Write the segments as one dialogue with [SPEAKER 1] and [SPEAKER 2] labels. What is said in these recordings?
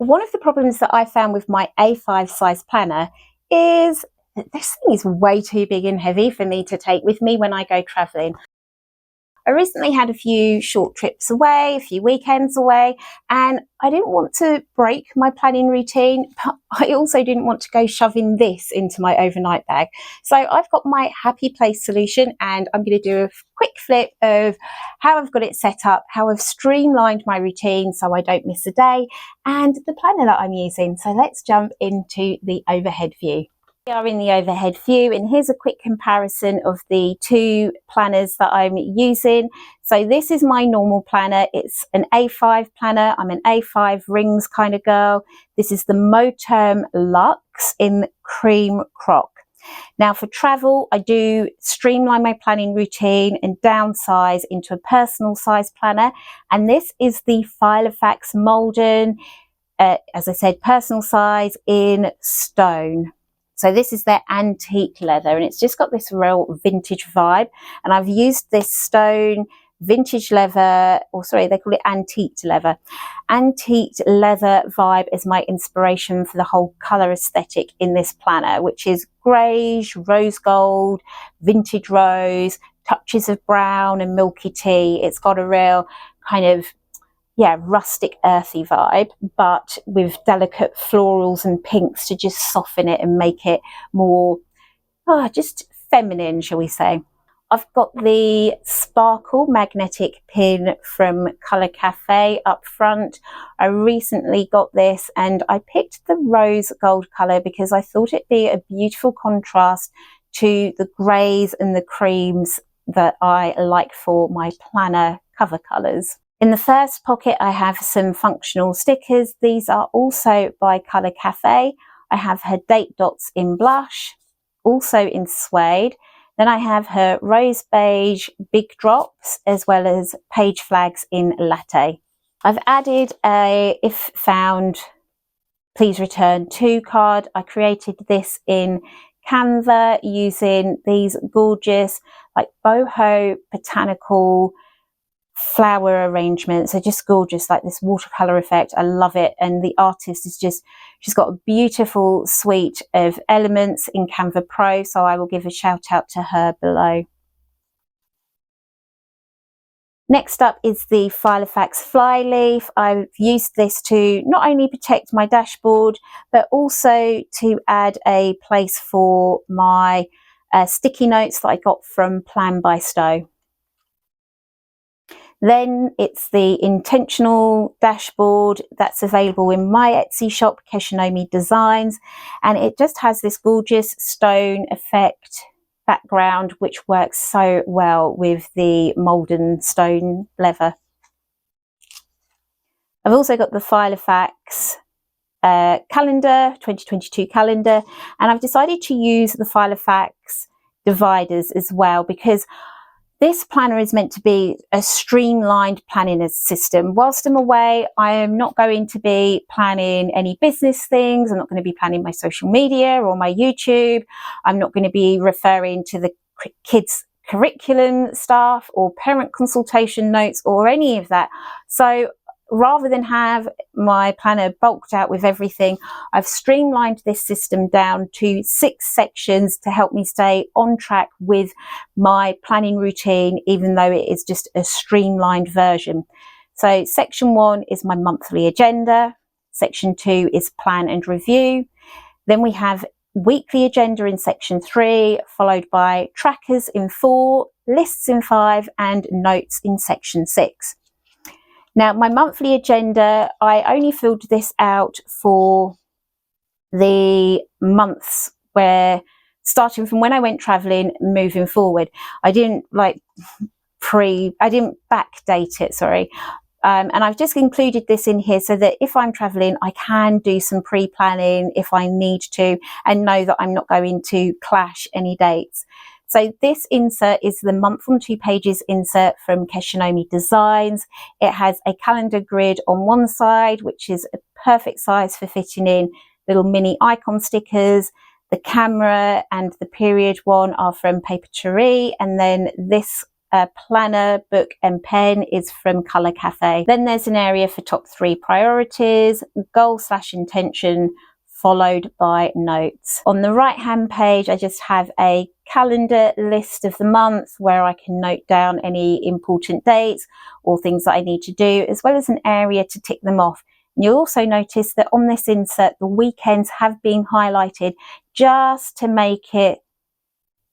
[SPEAKER 1] one of the problems that I found with my A5 size planner is that this thing is way too big and heavy for me to take with me when I go traveling. I recently had a few short trips away, a few weekends away, and I didn't want to break my planning routine, but I also didn't want to go shoving this into my overnight bag. So I've got my happy place solution, and I'm going to do a quick flip of how I've got it set up, how I've streamlined my routine so I don't miss a day, and the planner that I'm using. So let's jump into the overhead view. We are in the overhead view, and here's a quick comparison of the two planners that I'm using. So this is my normal planner. It's an A5 planner. I'm an A5 rings kind of girl. This is the Moterm Luxe in cream croc. Now for travel, I do streamline my planning routine and downsize into a personal size planner. And this is the Filofax Malden, as I said, personal size in stone. So this is their antique leather, and it's just got this real vintage vibe. And I've used this stone vintage leather, or sorry, they call it antique leather. Antique leather vibe is my inspiration for the whole colour aesthetic in this planner, which is greige, rose gold, vintage rose, touches of brown and milky tea. It's got a real kind of rustic earthy vibe, but with delicate florals and pinks to just soften it and make it more just feminine, shall we say. I've got the Sparkle magnetic pin from Kolour Cafe up front. I recently got this and I picked the rose gold colour because I thought it'd be a beautiful contrast to the greys and the creams that I like for my planner cover colours. In the first pocket, I have some functional stickers. These are also by Kolour Cafe. I have her date dots in blush, also in suede. Then I have her rose beige big drops, as well as page flags in latte. I've added a if found, please return to card. I created this in Canva using these gorgeous like boho botanical flower arrangements. Are just gorgeous, like this watercolor effect. I love it. And the artist is she's got a beautiful suite of elements in Canva Pro, so I will give a shout out to her below. Next up is the Filofax Flyleaf. I've used this to not only protect my dashboard, but also to add a place for my sticky notes that I got from PLANxSTOWE. Then it's the intentional dashboard that's available in my Etsy shop, Arangea Design, and it just has this gorgeous stone effect background which works so well with the Malden stone leather. I've also got the Filofax calendar, 2022 calendar, and I've decided to use the Filofax dividers as well because this planner is meant to be a streamlined planning system. Whilst I'm away, I am not going to be planning any business things. I'm not going to be planning my social media or my YouTube. I'm not going to be referring to the kids' curriculum stuff or parent consultation notes or any of that. So rather than have my planner bulked out with everything, I've streamlined this system down to 6 sections to help me stay on track with my planning routine, even though it is just a streamlined version. So section 1 is my monthly agenda. Section 2 is plan and review. Then we have weekly agenda in section 3, followed by trackers in 4, lists in 5, and notes in section 6. Now, my monthly agenda, I only filled this out for the months where, starting from when I went traveling, moving forward. I didn't backdate it, sorry. And I've just included this in here so that if I'm traveling, I can do some pre-planning if I need to and know that I'm not going to clash any dates. So this insert is the month on 2 pages insert from Arangea Design. It has a calendar grid on one side, which is a perfect size for fitting in little mini icon stickers. The camera and the period one are from Papertarie, and then this planner, book and pen is from Kolour Cafe. Then there's an area for top 3 priorities, goal/intention, followed by notes. On the right hand page, I just have a calendar list of the month where I can note down any important dates or things that I need to do, as well as an area to tick them off. And you'll also notice that on this insert, the weekends have been highlighted just to make it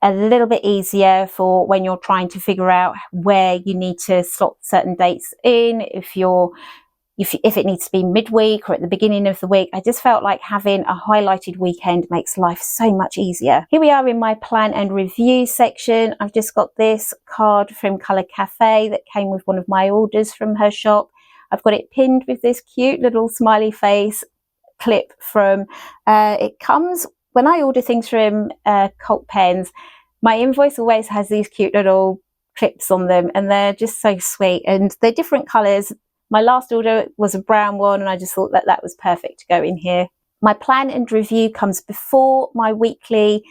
[SPEAKER 1] a little bit easier for when you're trying to figure out where you need to slot certain dates in, if it needs to be midweek or at the beginning of the week. I just felt like having a highlighted weekend makes life so much easier. Here we are in my plan and review section. I've just got this card from Kolour Cafe that came with one of my orders from her shop. I've got it pinned with this cute little smiley face clip from, it comes, when I order things from Cult Pens, my invoice always has these cute little clips on them, and they're just so sweet, and they're different colours. My last order was a brown one, and I just thought that that was perfect to go in here. My plan and review comes before my weekly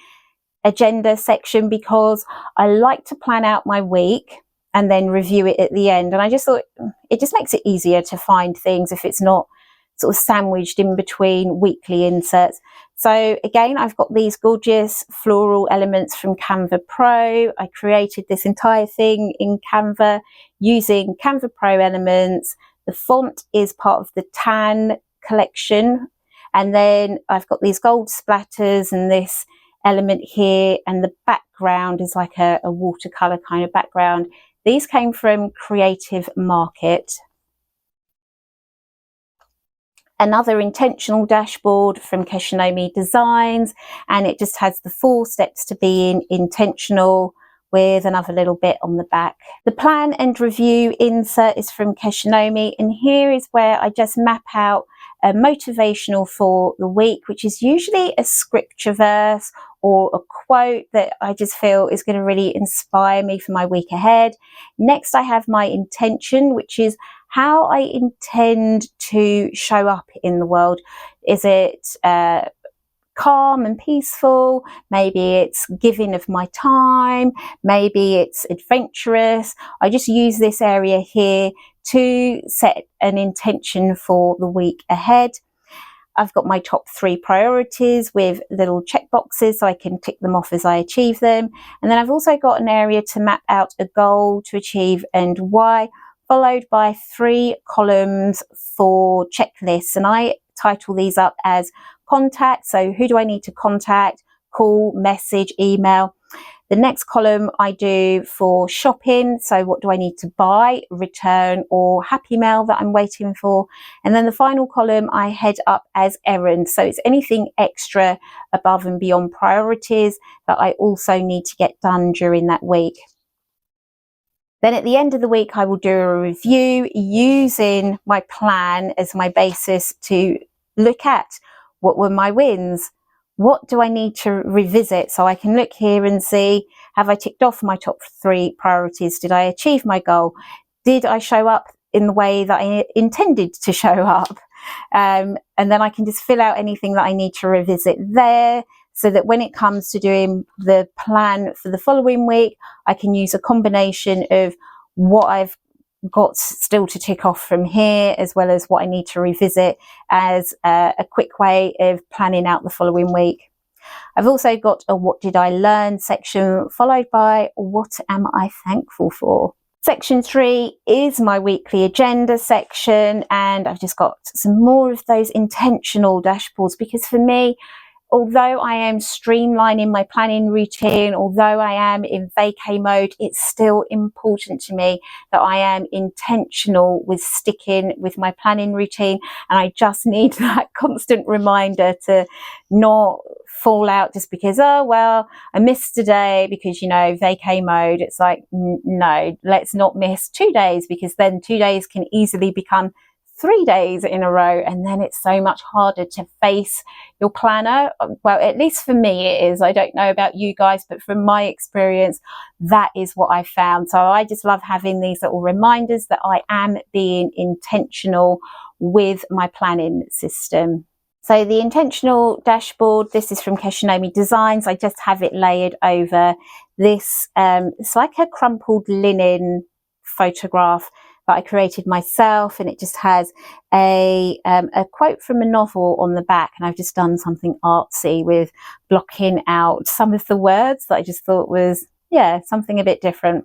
[SPEAKER 1] agenda section because I like to plan out my week and then review it at the end. And I just thought it just makes it easier to find things if it's not sort of sandwiched in between weekly inserts. So again, I've got these gorgeous floral elements from Canva Pro. I created this entire thing in Canva using Canva Pro elements. The font is part of the tan collection. And then I've got these gold splatters and this element here, and the background is like a watercolour kind of background. These came from Creative Market. Another intentional dashboard from Arangea Designs, and it just has the 4 steps to being intentional with another little bit on the back. The plan and review insert is from Arangea, and here is where I just map out a motivational for the week, which is usually a scripture verse or a quote that I just feel is going to really inspire me for my week ahead. Next, I have my intention, which is how I intend to show up in the world. Is it calm and peaceful? Maybe it's giving of my time. Maybe it's adventurous. I just use this area here to set an intention for the week ahead. I've got my top 3 priorities with little check boxes so I can tick them off as I achieve them. And then I've also got an area to map out a goal to achieve and why, followed by 3 columns for checklists. And I title these up as contact. So who do I need to contact? Call, message, email. The next column I do for shopping. So what do I need to buy, return, or happy mail that I'm waiting for? And then the final column I head up as errands. So it's anything extra above and beyond priorities that I also need to get done during that week. Then at the end of the week, I will do a review using my plan as my basis to look at what were my wins. What do I need to revisit? So I can look here and see, have I ticked off my top 3 priorities? Did I achieve my goal? Did I show up in the way that I intended to show up? And then I can just fill out anything that I need to revisit there, so that when it comes to doing the plan for the following week, I can use a combination of what I've got still to tick off from here, as well as what I need to revisit as a quick way of planning out the following week. I've also got a what did I learn section, followed by what am I thankful for. Section 3 is my weekly agenda section, and I've just got some more of those intentional dashboards, because for me, although I am streamlining my planning routine, although I am in vacay mode, it's still important to me that I am intentional with sticking with my planning routine. And I just need that constant reminder to not fall out just because, oh, well, I missed a day because, you know, vacay mode. It's like, no, let's not miss 2 days, because then 2 days can easily become 3 days in a row, and then it's so much harder to face your planner. Well, at least for me it is. I don't know about you guys, but from my experience, that is what I found. So I just love having these little reminders that I am being intentional with my planning system. So the intentional dashboard, this is from Arangea Designs. I just have it layered over this. It's like a crumpled linen photograph that I created myself, and it just has a quote from a novel on the back, and I've just done something artsy with blocking out some of the words that I just thought was, yeah, something a bit different.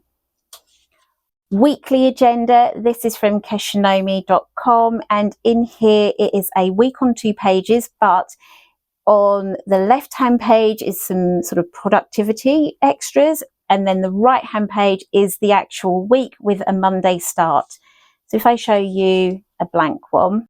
[SPEAKER 1] Weekly agenda, this is from keshinomie.com, and in here it is a week on 2 pages, but on the left hand page is some sort of productivity extras, and then the right hand page is the actual week with a Monday start. So if I show you a blank one,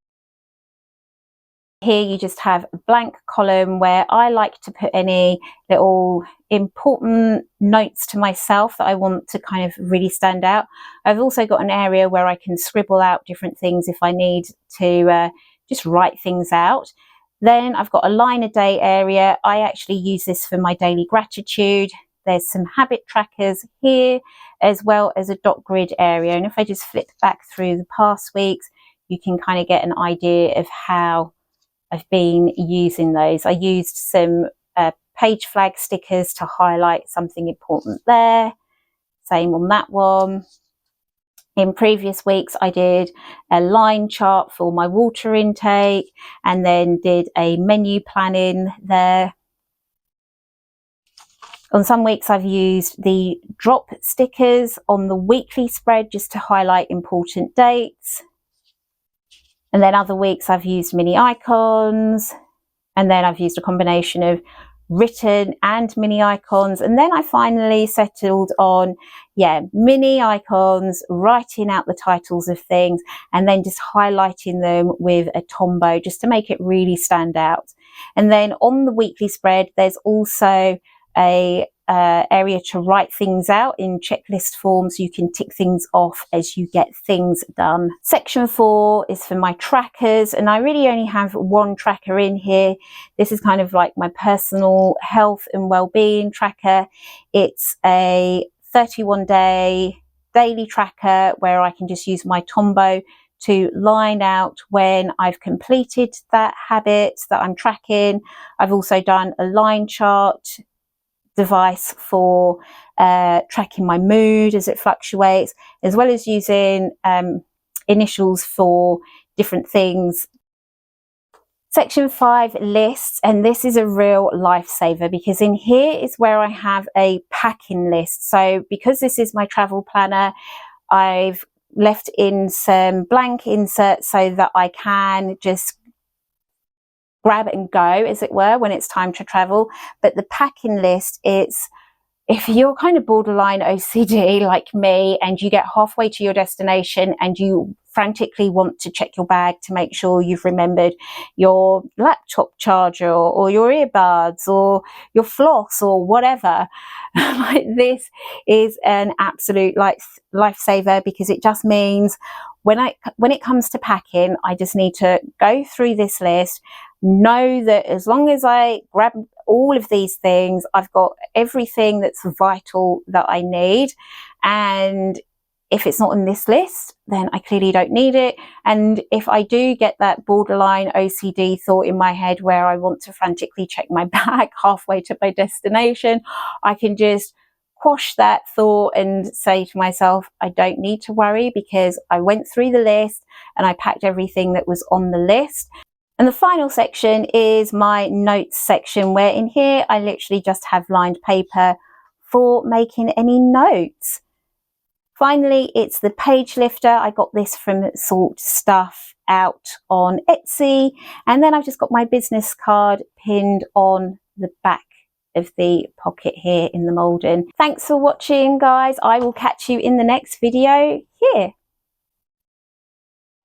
[SPEAKER 1] here you just have a blank column where I like to put any little important notes to myself that I want to kind of really stand out. I've also got an area where I can scribble out different things if I need to just write things out. Then I've got a line a day area. I actually use this for my daily gratitude. There's some habit trackers here, as well as a dot grid area. And if I just flip back through the past weeks, you can kind of get an idea of how I've been using those. I used some page flag stickers to highlight something important there. Same on that one. In previous weeks, I did a line chart for my water intake, and then did a menu planning there. On some weeks, I've used the drop stickers on the weekly spread just to highlight important dates. And then other weeks I've used mini icons, and then I've used a combination of written and mini icons. And then I finally settled on, yeah, mini icons, writing out the titles of things, and then just highlighting them with a Tombow just to make it really stand out. And then on the weekly spread, there's also a area to write things out in checklist form, so you can tick things off as you get things done. Section 4 is for my trackers, and I really only have one tracker in here. This is kind of like my personal health and well-being tracker. It's a 31-day daily tracker where I can just use my Tombow to line out when I've completed that habit that I'm tracking. I've also done a line chart device for tracking my mood as it fluctuates, as well as using initials for different things. Section 5, lists, and this is a real lifesaver because in here is where I have a packing list. So because this is my travel planner, I've left in some blank inserts so that I can just grab and go, as it were, when it's time to travel. But the packing list, it's, if you're kind of borderline OCD like me and you get halfway to your destination and you frantically want to check your bag to make sure you've remembered your laptop charger or your earbuds or your floss or whatever, like, this is an absolute lifesaver, because it just means when it comes to packing, I just need to go through this list, know that as long as I grab all of these things, I've got everything that's vital that I need. And if it's not on this list, then I clearly don't need it. And if I do get that borderline OCD thought in my head where I want to frantically check my bag halfway to my destination, I can just quash that thought and say to myself, I don't need to worry because I went through the list and I packed everything that was on the list. And the final section is my notes section, where in here I literally just have lined paper for making any notes. Finally, it's the page lifter. I got this from Sort Stuff Out on Etsy. And then I've just got my business card pinned on the back of the pocket here in the Malden. Thanks for watching, guys. I will catch you in the next video here.